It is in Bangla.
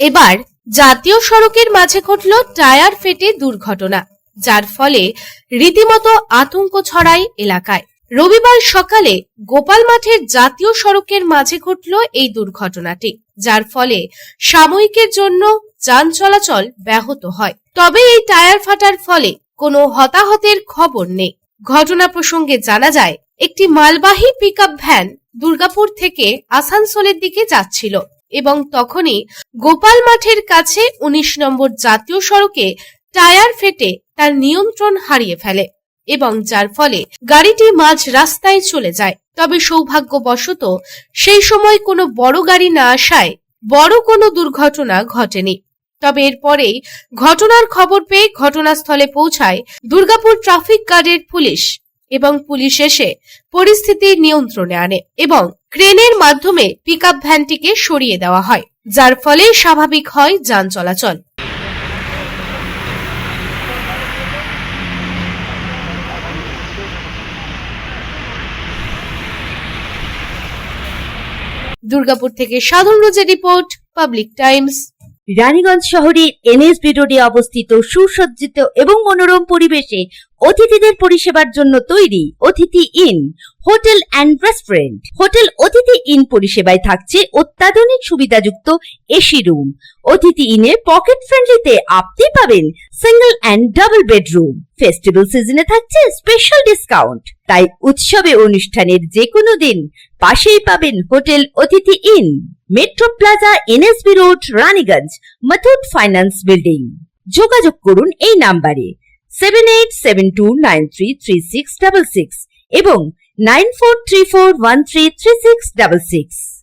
এবার জাতীয় সড়কের মাঝে ঘটল টায়ার ফেটে দুর্ঘটনা, যার ফলে রীতিমতো আতঙ্ক ছড়ায় এলাকায়। রবিবার সকালে গোপাল মাঠের জাতীয় সড়কের মাঝে ঘটল এই দুর্ঘটনাটি, যার ফলে সাময়িকের জন্য যান চলাচল ব্যাহত হয়। তবে এই টায়ার ফাটার ফলে কোনো হতাহতের খবর নেই। ঘটনা প্রসঙ্গে জানা যায়, একটি মালবাহী পিকআপ ভ্যান দুর্গাপুর থেকে আসানসোলের দিকে যাচ্ছিল এবং তখনই গোপাল মাঠের কাছে ১৯ নম্বর জাতীয় সড়কে টায়ার ফেটে তার নিয়ন্ত্রণ হারিয়ে ফেলে এবং যার ফলে গাড়িটি মাঝ রাস্তায় চলে যায়। তবে সৌভাগ্যবশত সেই সময় কোনো বড় গাড়ি না আসায় বড় কোনো দুর্ঘটনা ঘটেনি। তবে এরপরেই ঘটনার খবর পেয়ে ঘটনাস্থলে পৌঁছায় দুর্গাপুর ট্রাফিক গার্ডের পুলিশ এবং পুলিশ এসে পরিস্থিতি নিয়ন্ত্রণে আনে এবং ক্রেনের মাধ্যমে পিকআপ ভ্যানটিকে সরিয়ে দেওয়া হয়, যার ফলে স্বাভাবিক হয় যান চলাচল। দুর্গাপুর থেকে সাধন রোজের রিপোর্ট, পাবলিক টাইমস। রানীগঞ্জ শহরের এনএসবি রোডে অবস্থিত সুসজ্জিত এবং মনোরম পরিবেশে অতিথিদের পরিষেবার জন্য তৈরি অতিথি in hotel and restaurant. Hotel অতিথি ইন পরিষেবায় থাকছে অত্যাধুনিক সুবিধাযুক্ত এসি রুম। অতিথি ইনে পকেট ফ্রেন্ডলিতে আপনি পাবেন single and double bedroom. Festival সিজনে থাকছে স্পেশাল ডিসকাউন্ট। তাই উৎসবে অনুষ্ঠানের যে কোনো দিন পাশেই পাবেন হোটেল অতিথি in, metro plaza, NSB road, Raniganj, Muthoot finance building. যোগাযোগ করুন এই নাম্বারে 7872933666 এবং 9434133666।